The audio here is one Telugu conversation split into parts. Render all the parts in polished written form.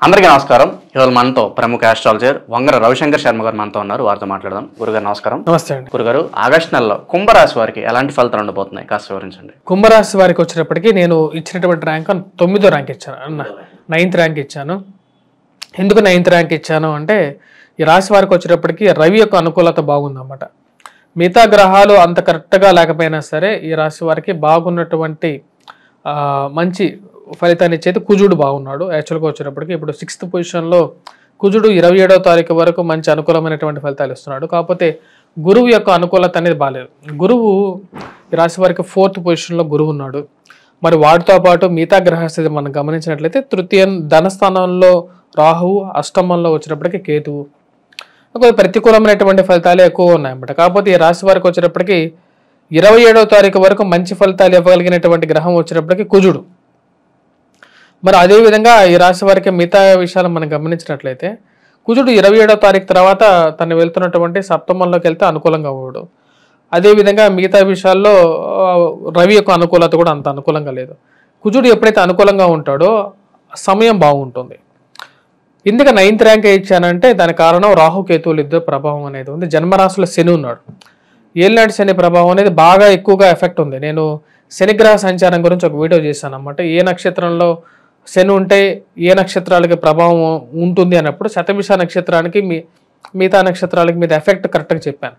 అందరికీ నమస్కారం. ఇవాళ మనతో ప్రముఖ ఆస్ట్రాలజర్ వంగర రవిశంకర్ శర్మ గారు మనతో ఉన్నారు. వారితో మాట్లాడదాం. గురుగారు నమస్కారం. నమస్తే అండి. గురుగారు, ఆగస్టు నెలలో కుంభరాశి వారికి ఎలాంటి ఫలితాలు ఉండబోతున్నాయి కాస్త వివరించండి. కుంభరాశి వారికి వచ్చేటప్పటికి నేను ఇచ్చినటువంటి ర్యాంక్ 9వ ర్యాంక్ ఇచ్చాను, 9th ర్యాంక్ ఇచ్చాను. ఎందుకు 9th ర్యాంక్ ఇచ్చాను అంటే ఈ రాశి వారికి వచ్చేటప్పటికి రవి యొక్క అనుకూలత బాగుందన్నమాట. మిగతా గ్రహాలు అంత కరెక్ట్గా లేకపోయినా సరే ఈ రాశి వారికి బాగున్నటువంటి మంచి ఫలితాన్ని ఇచ్చేది కుజుడు బాగున్నాడు. యాక్చువల్గా వచ్చేటప్పటికి ఇప్పుడు 6th పొజిషన్లో కుజుడు 27వ తారీఖు వరకు మంచి అనుకూలమైనటువంటి ఫలితాలు ఇస్తున్నాడు. కాకపోతే గురువు యొక్క అనుకూలత అనేది బాగాలేదు. గురువు ఈ రాశి వారికి 4th పొజిషన్లో గురువు ఉన్నాడు. మరి వాటితో పాటు మిగతా గ్రహస్థితి మనం గమనించినట్లయితే తృతీయ ధనస్థానంలో రాహువు, అష్టమంలో వచ్చినప్పటికీ కేతువు. కొద్దిగా ప్రతికూలమైనటువంటి ఫలితాలే ఎక్కువ ఉన్నాయన్నమాట. కాకపోతే ఈ రాశి వారికి వచ్చేటప్పటికి 27వ తారీఖు వరకు మంచి ఫలితాలు ఇవ్వగలిగినటువంటి గ్రహం వచ్చేటప్పటికి కుజుడు. మరి అదేవిధంగా ఈ రాశి వారికి మిగతా విషయాలు మనం గమనించినట్లయితే కుజుడు 27వ తారీఖు తర్వాత తను వెళ్తున్నటువంటి సప్తమంలోకి వెళ్తే అనుకూలంగా అవ్వడు. అదేవిధంగా మిగతా విషయాల్లో రవి యొక్క అనుకూలత కూడా అంత అనుకూలంగా లేదు. కుజుడు ఎప్పుడైతే అనుకూలంగా ఉంటాడో సమయం బాగుంటుంది. ఎందుకు 9th ర్యాంక్ ఇచ్చానంటే దాని కారణం రాహుకేతువులు ఇద్దరు ప్రభావం అనేది ఉంది. జన్మరాశిలో శని ఉన్నాడు. ఏలినాటి శని ప్రభావం అనేది బాగా ఎక్కువగా ఎఫెక్ట్ ఉంది. నేను శనిగ్రహ సంచారం గురించి ఒక వీడియో చేశాను అన్నమాట. ఏ నక్షత్రంలో శని ఉంటే ఏ నక్షత్రాలకి ప్రభావం ఉంటుంది అన్నప్పుడు శతభిష నక్షత్రానికి మిగతా నక్షత్రాలకి మీద ఎఫెక్ట్ కరెక్ట్గా చెప్పాను.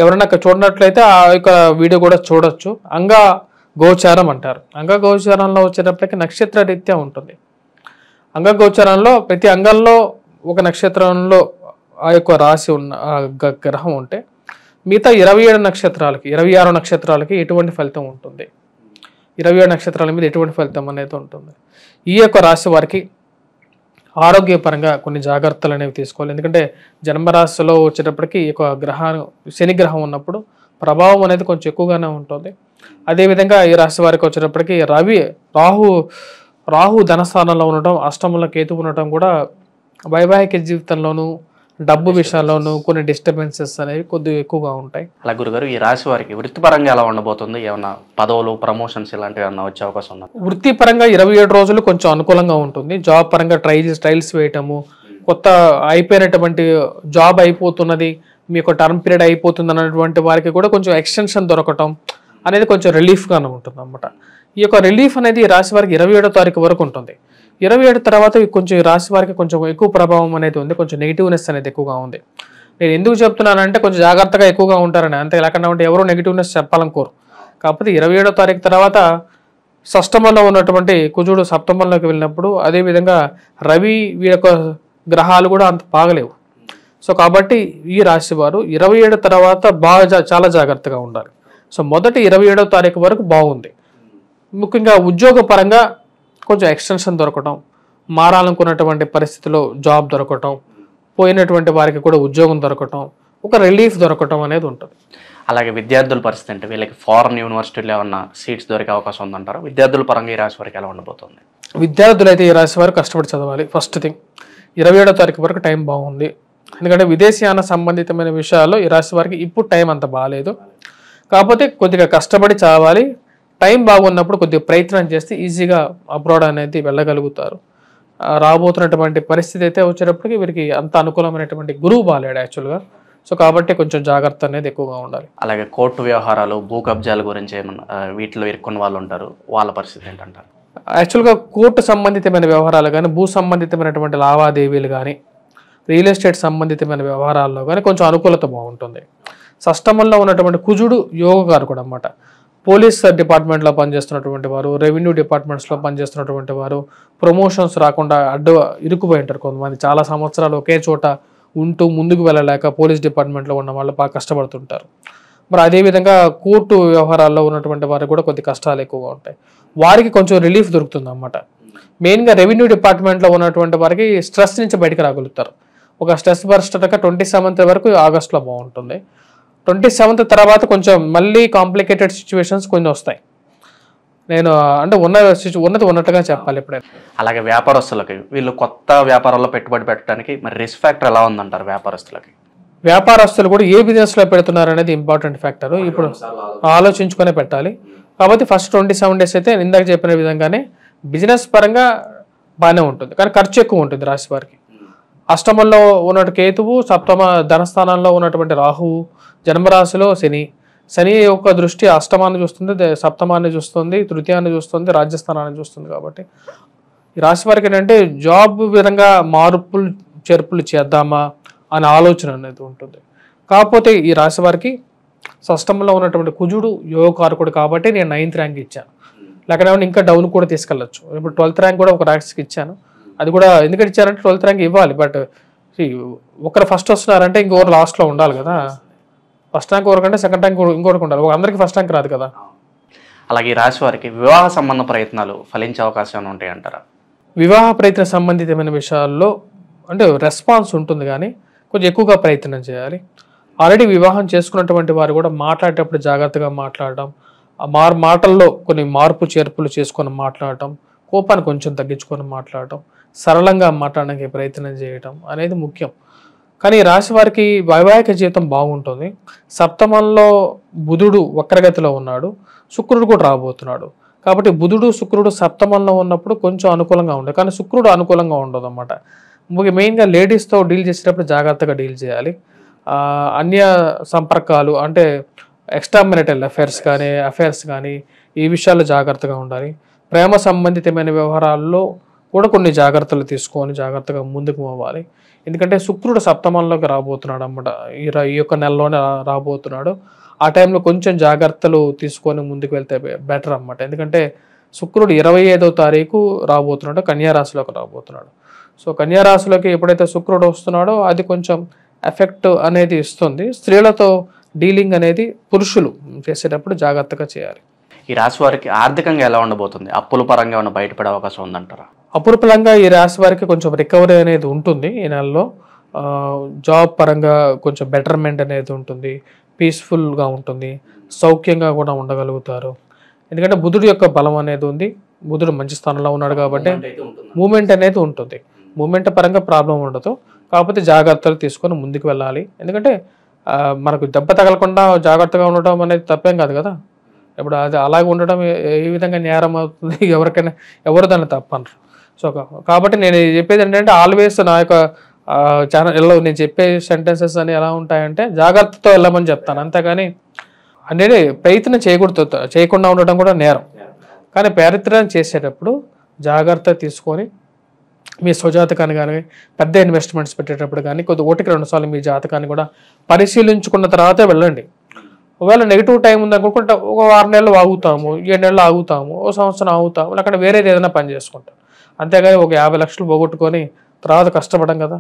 ఎవరైనా చూడనట్లయితే ఆ యొక్క వీడియో కూడా చూడొచ్చు. అంగా గోచారం అంటారు. అంగ గోచారంలో వచ్చేటప్పటికి నక్షత్ర రీత్యా ఉంటుంది. అంగ గోచారంలో ప్రతి అంగంలో ఒక నక్షత్రంలో ఆ యొక్క రాశి ఉన్న గ్రహం ఉంటే మిగతా 27 నక్షత్రాలకి 26 నక్షత్రాలకి ఎటువంటి ఫలితం ఉంటుంది, 27 నక్షత్రాల మీద ఎటువంటి ఫలితం అనేది ఉంటుంది. ఈ యొక్క రాశి వారికి ఆరోగ్యపరంగా కొన్ని జాగ్రత్తలు అనేవి తీసుకోవాలి. ఎందుకంటే జన్మరాశిలో వచ్చేటప్పటికి ఈ యొక్క శని గ్రహం ఉన్నప్పుడు ప్రభావం అనేది కొంచెం ఎక్కువగానే ఉంటుంది. అదేవిధంగా ఈ రాశి వారికి వచ్చేటప్పటికి రాహు ధనస్థానంలో ఉండటం, అష్టమంలో కేతు ఉండటం కూడా వైవాహిక జీవితంలోనూ డబ్బు విషయాల్లోనూ కొన్ని డిస్టర్బెన్సెస్ అనేవి కొద్దిగా ఎక్కువగా ఉంటాయి. అలా గురుగారు, ఈ రాశి వారికి వృత్తిపరంగా ఎలా ఉండబోతుంది? ఏమన్నా పదవులు, ప్రమోషన్స్ ఇలాంటివి ఏమన్నా వచ్చే అవకాశం ఉందా? వృత్తిపరంగా 27 రోజులు కొంచెం అనుకూలంగా ఉంటుంది. జాబ్ పరంగా ట్రయల్స్ వేయటము, కొత్త అయిపోయినటువంటి జాబ్ అయిపోతున్నది, మీకు టర్మ్ పీరియడ్ అయిపోతుంది అన్నటువంటి వారికి కూడా కొంచెం ఎక్స్టెన్షన్ దొరకటం అనేది కొంచెం రిలీఫ్గానే ఉంటుంది అన్నమాట. ఈ యొక్క రిలీఫ్ అనేది రాశి వారికి 27వ తారీఖు వరకు ఉంటుంది. 27 తర్వాత కొంచెం రాశి వారికి కొంచెం ఎక్కువ ప్రభావం అనేది ఉంది. కొంచెం నెగిటివ్నెస్ అనేది ఎక్కువగా ఉంది. నేను ఎందుకు చెప్తున్నానంటే కొంచెం జాగ్రత్తగా ఎక్కువగా ఉంటారని, అంతే లేకుండా ఉంటే ఎవరో నెగిటివ్నెస్ చెప్పాలనుకోరు. కాకపోతే 27వ తారీఖు తర్వాత షష్టమంలో ఉన్నటువంటి కుజుడు సప్తమంలోకి వెళ్ళినప్పుడు, అదేవిధంగా రవి యొక్క గ్రహాలు కూడా అంత బాగలేవు. సో కాబట్టి ఈ రాశి వారు 27 తర్వాత చాలా జాగ్రత్తగా ఉండాలి. సో మొదటి 27వ తారీఖు వరకు బాగుంది. ముఖ్యంగా ఉద్యోగ పరంగా కొంచెం ఎక్స్టెన్షన్ దొరకటం, మారాలనుకున్నటువంటి పరిస్థితిలో జాబ్ దొరకటం, పోయినటువంటి వారికి కూడా ఉద్యోగం దొరకటం, ఒక రిలీఫ్ దొరకటం అనేది ఉంటుంది. అలాగే విద్యార్థుల పరిస్థితి అంటే వీళ్ళకి ఫారెన్ యూనివర్సిటీలో ఏమన్నా సీట్స్ దొరికే అవకాశం ఉందంటారు? విద్యార్థుల పరంగా ఈ రాశి వారికి ఎలా ఉండబోతుంది? విద్యార్థులు అయితే ఈ రాశి వారు కష్టపడి చదవాలి. ఫస్ట్ థింగ్ 27వ తారీఖు వరకు టైం బాగుంది. ఎందుకంటే విదేశీయాన సంబంధితమైన విషయాల్లో ఈ రాశి వారికి ఇప్పుడు టైం అంత బాగాలేదు. కాకపోతే కొద్దిగా కష్టపడి చదవాలి. టైం బాగున్నప్పుడు కొద్దిగా ప్రయత్నం చేస్తే ఈజీగా అబ్రాడ్ అనేది వెళ్ళగలుగుతారు. రాబోతున్నటువంటి పరిస్థితి అయితే వచ్చేటప్పటికి వీరికి అంత అనుకూలమైనటువంటి గురువు బాగాలేడు యాక్చువల్గా. సో కాబట్టి కొంచెం జాగ్రత్త అనేది ఎక్కువగా ఉండాలి. అలాగే కోర్టు వ్యవహారాలు, భూ కబ్జాల గురించి ఏమన్నా వీటిలో ఇరుక్కున్న వాళ్ళు ఉంటారు, వాళ్ళ పరిస్థితి ఏంటంటారు? యాక్చువల్గా కోర్టు సంబంధితమైన వ్యవహారాలు కానీ, భూ సంబంధితమైనటువంటి లావాదేవీలు కానీ, రియల్ ఎస్టేట్ సంబంధితమైన వ్యవహారాల్లో కానీ కొంచెం అనుకూలత బాగుంటుంది. షష్టమంలో ఉన్నటువంటి కుజుడు యోగకారకుడు అన్నమాట. పోలీస్ డిపార్ట్మెంట్లో పనిచేస్తున్నటువంటి వారు, రెవెన్యూ డిపార్ట్మెంట్స్లో పనిచేస్తున్నటువంటి వారు ప్రమోషన్స్ రాకుండా ఇరుక్కుపోయి ఉంటారు కొంతమంది. చాలా సంవత్సరాలు ఒకే చోట ఉంటూ ముందుకు వెళ్ళలేక పోలీస్ డిపార్ట్మెంట్లో ఉన్న వాళ్ళు బాగా కష్టపడుతుంటారు. మరి అదేవిధంగా కోర్టు వ్యవహారాల్లో ఉన్నటువంటి వారికి కూడా కొద్ది కష్టాలు ఎక్కువగా ఉంటాయి. వారికి కొంచెం రిలీఫ్ దొరుకుతుంది అన్నమాట. మెయిన్గా రెవెన్యూ డిపార్ట్మెంట్లో ఉన్నటువంటి వారికి స్ట్రెస్ నుంచి బయటకు రాగలుగుతారు. ఒక స్ట్రెస్ బర్స్ట్ 27th వరకు ఆగస్టులో బాగుంటుంది. 27th తర్వాత కొంచెం మళ్ళీ కాంప్లికేటెడ్ సిచ్యువేషన్స్ కొన్ని వస్తాయి. నేను అంటే ఉన్నది ఉన్నట్టుగా చెప్పాలి ఎప్పుడైనా. అలాగే వ్యాపారస్తులకి, వీళ్ళు కొత్త వ్యాపారాల్లో పెట్టుబడి పెట్టడానికి మరి రిస్క్ ఫ్యాక్టర్ ఎలా ఉందంటారు వ్యాపారస్తులకి? వ్యాపారస్తులు కూడా ఏ బిజినెస్లో పెడుతున్నారు అనేది ఇంపార్టెంట్ ఫ్యాక్టర్. ఇప్పుడు ఆలోచించుకునే పెట్టాలి. కాబట్టి ఫస్ట్ 27 days అయితే ఇందాక చెప్పిన విధంగానే బిజినెస్ పరంగా బాగానే ఉంటుంది, కానీ ఖర్చు ఎక్కువ ఉంటుంది రాశి వారికి. అష్టమంలో ఉన్నటువంటి కేతువు, సప్తమ ధనస్థానంలో ఉన్నటువంటి రాహువు, జన్మరాశిలో శని యొక్క దృష్టి అష్టమాన్ని చూస్తుంది, సప్తమాన్ని చూస్తుంది, తృతీయాన్ని చూస్తుంది, రాజ్యస్థానాన్ని చూస్తుంది. కాబట్టి ఈ రాశి వారికి ఏంటంటే జాబ్ విధంగా మార్పులు చేర్పులు చేద్దామా అనే ఆలోచన అనేది ఉంటుంది. కాకపోతే ఈ రాశి వారికి షష్టమంలో ఉన్నటువంటి కుజుడు యోగకారకుడు కాబట్టి నేను 9th ర్యాంక్ ఇచ్చాను. లేకపోతే ఇంకా డౌన్ కూడా తీసుకెళ్ళచ్చు. ఇప్పుడు 12th ర్యాంక్ కూడా ఒక రాశికి ఇచ్చాను. అది కూడా ఎందుకంటే ఇచ్చారంటే 12th ర్యాంక్ ఇవ్వాలి, బట్ ఒకరు ఫస్ట్ వస్తున్నారంటే ఇంకొకరు లాస్ట్లో ఉండాలి కదా. ఫస్ట్ ర్యాంక్ ఒకరికంటే సెకండ్ ర్యాంక్ ఇంకొకరికి ఉండాలి, అందరికీ ఫస్ట్ ర్యాంక్ రాదు కదా. అలాగే ఈ రాశి వారికి వివాహ సంబంధ ప్రయత్నాలు ఫలించే అవకాశం ఉంటాయి అంటారా? వివాహ ప్రయత్న సంబంధితమైన విషయాల్లో అంటే రెస్పాన్స్ ఉంటుంది, కానీ కొంచెం ఎక్కువగా ప్రయత్నం చేయాలి. ఆల్రెడీ వివాహం చేసుకున్నటువంటి వారు కూడా మాట్లాడేటప్పుడు జాగ్రత్తగా మాట్లాడడం, ఆ మాటల్లో కొన్ని మార్పు చేర్పులు చేసుకొని మాట్లాడటం, కోపాన్ని కొంచెం తగ్గించుకొని మాట్లాడటం, సరళంగా మాట్లాడడానికి ప్రయత్నం చేయటం అనేది ముఖ్యం. కానీ రాశి వారికి వైవాహిక జీవితం బాగుంటుంది. సప్తమంలో బుధుడు వక్రగతిలో ఉన్నాడు, శుక్రుడు కూడా రాబోతున్నాడు. కాబట్టి బుధుడు శుక్రుడు సప్తమంలో ఉన్నప్పుడు కొంచెం అనుకూలంగా ఉండదు, కానీ శుక్రుడు అనుకూలంగా ఉండదు అన్నమాట. మెయిన్గా లేడీస్తో డీల్ చేసేటప్పుడు జాగ్రత్తగా డీల్ చేయాలి. అన్య సంపర్కాలు అంటే ఎక్స్ట్రా మ్యారిటల్ అఫైర్స్ కానీ ఈ విషయాల్లో జాగ్రత్తగా ఉండాలి. ప్రేమ సంబంధితమైన వ్యవహారాల్లో కూడా కొన్ని జాగ్రత్తలు తీసుకొని జాగ్రత్తగా ముందుకు పోవాలి. ఎందుకంటే శుక్రుడు సప్తమంలోకి రాబోతున్నాడు అన్నమాట. ఈ యొక్క నెలలోనే రాబోతున్నాడు. ఆ టైంలో కొంచెం జాగ్రత్తలు తీసుకొని ముందుకు వెళ్తే బెటర్ అన్నమాట. ఎందుకంటే శుక్రుడు 25వ తారీఖు రాబోతున్నాడు, కన్యారాశిలోకి రాబోతున్నాడు. సో కన్యారాశిలోకి ఎప్పుడైతే శుక్రుడు వస్తున్నాడో అది కొంచెం ఎఫెక్ట్ అనేది ఇస్తుంది. స్త్రీలతో డీలింగ్ అనేది పురుషులు చేసేటప్పుడు జాగ్రత్తగా చేయాలి. ఈ రాశి వారికి ఆర్థికంగా ఎలా ఉండబోతుంది? అప్పుల పరంగా ఏమైనా బయటపడే అవకాశం ఉందంటారా? అప్పుల పరంగా ఈ రాశి వారికి కొంచెం రికవరీ అనేది ఉంటుంది ఈ నెలలో. జాబ్ పరంగా కొంచెం బెటర్మెంట్ అనేది ఉంటుంది, పీస్ఫుల్గా ఉంటుంది, సౌఖ్యంగా కూడా ఉండగలుగుతారు. ఎందుకంటే బుధుడు యొక్క బలం అనేది ఉంది, బుధుడు మంచి స్థానంలో ఉన్నాడు కాబట్టి మూమెంట్ అనేది ఉంటుంది. మూమెంట్ పరంగా ప్రాబ్లం ఉండదు, కాకపోతే జాగ్రత్తలు తీసుకొని ముందుకు వెళ్ళాలి. ఎందుకంటే మనకు దెబ్బ తగలకుండా జాగ్రత్తగా ఉండటం అనేది తప్పేం కాదు కదా. ఇప్పుడు అది అలాగే ఉండడం ఏ విధంగా నేరం అవుతుంది, ఎవరికైనా ఎవరు దాన్ని తప్పనరు. సో కాబట్టి నేను చెప్పేది ఏంటంటే ఆల్వేస్ నా యొక్క ఛానల్లో నేను చెప్పే సెంటెన్సెస్ అని ఎలా ఉంటాయంటే జాగ్రత్తతో వెళ్ళమని చెప్తాను, అంతేగాని అంటే ప్రయత్నం చేయకుండా ఉండటం కూడా నేరం. కానీ ప్రయత్నం చేసేటప్పుడు జాగ్రత్త తీసుకొని మీ స్వజాతకాన్ని కానీ పెద్ద ఇన్వెస్ట్మెంట్స్ పెట్టేటప్పుడు కానీ ఒకటికి 2 సార్లు మీ జాతకాన్ని కూడా పరిశీలించుకున్న తర్వాతే వెళ్ళండి. ఒకవేళ నెగిటివ్ టైం ఉందనుకుంటే ఒక 6 నెలలు ఆగుతాము, 7 నెలలు ఆగుతాము, ఒక సంవత్సరం ఆగుతాము, లేకపోతే వేరేది ఏదైనా పని చేసుకుంటాం. అంతేగాని ఒక 50 లక్షలు పోగొట్టుకొని తర్వాత కష్టపడం కదా.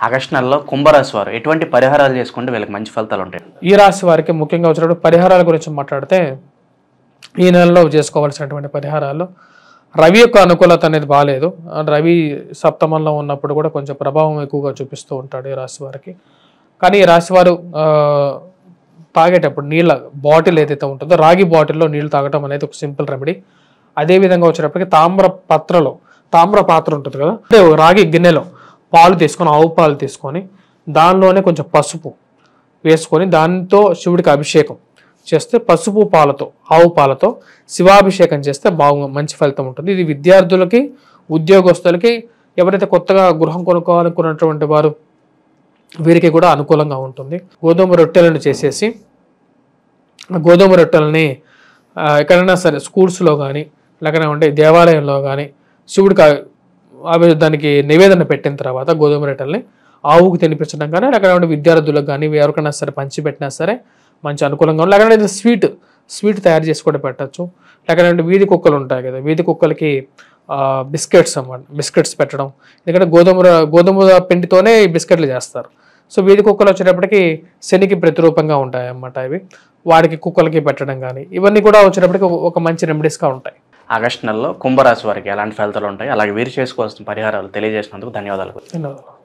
ఆగస్టు నెలలో కుంభరాశి వారు ఎటువంటి పరిహారాలు చేసుకుంటే వీళ్ళకి మంచి ఫలితాలు ఉంటాయి? ఈ రాశి వారికి ముఖ్యంగా వచ్చినప్పుడు పరిహారాల గురించి మాట్లాడితే ఈ నెలలో చేసుకోవాల్సినటువంటి పరిహారాలు, రవి యొక్క అనుకూలత అనేది బాగాలేదు. రవి సప్తమంలో ఉన్నప్పుడు కూడా కొంచెం ప్రభావం ఎక్కువగా చూపిస్తూ ఉంటాడు ఈ రాశి వారికి. కానీ ఈ రాశి వారు తాగేటప్పుడు నీళ్ళ బాటిల్ ఏదైతే ఉంటుందో రాగి బాటిల్లో నీళ్ళు తాగటం అనేది ఒక సింపుల్ రెమెడీ. అదేవిధంగా వచ్చేటప్పటికి తామ్ర పాత్ర ఉంటుంది కదా, అంటే రాగి గిన్నెలో పాలు తీసుకొని, ఆవు పాలు తీసుకొని దానిలోనే కొంచెం పసుపు వేసుకొని దానితో శివుడికి అభిషేకం చేస్తే, పసుపు పాలతో ఆవు పాలతో శివాభిషేకం చేస్తే మంచి ఫలితం ఉంటుంది. ఇది విద్యార్థులకి, ఉద్యోగస్తులకి, ఎవరైతే కొత్తగా గృహం కొనుక్కోవాలనుకున్నటువంటి వారు వీరికి కూడా అనుకూలంగా ఉంటుంది. గోధుమ రొట్టెలను చేసేసి గోధుమ రొట్టెలని ఎక్కడైనా సరే స్కూల్స్లో కానీ లేకపోతే దేవాలయంలో కానీ శివుడికి దానికి నివేదన పెట్టిన తర్వాత గోధుమ రొట్టెల్ని ఆవుకు తినిపించడం కానీ, లేకపోతే విద్యార్థులకు కానీ ఎవరికైనా సరే పంచిపెట్టినా సరే మంచి అనుకూలంగా ఉంది. లేకపోతే స్వీట్ తయారు చేసి కూడా పెట్టచ్చు. లేకపోతే వీధి కుక్కలు ఉంటాయి కదా, వీధి కుక్కలకి బిస్కెట్స్ పెట్టడం. ఎందుకంటే గోధుమ పిండితోనే ఈ బిస్కెట్లు చేస్తారు. సో వీధి కుక్కలు వచ్చేటప్పటికి శనికి ప్రతిరూపంగా ఉంటాయి అన్నమాట. ఇవి వాడికి కుక్కలకి పెట్టడం కానీ ఇవన్నీ కూడా వచ్చేటప్పటికి ఒక మంచి రెమెడీస్గా ఉంటాయి. ఆగస్టు నెలలో కుంభరాశి వారికి ఎలాంటి ఫలితాలు ఉంటాయి, అలాగే వీరు చేసుకోవాల్సిన పరిహారాలు తెలియజేసినందుకు ధన్యవాదాలు.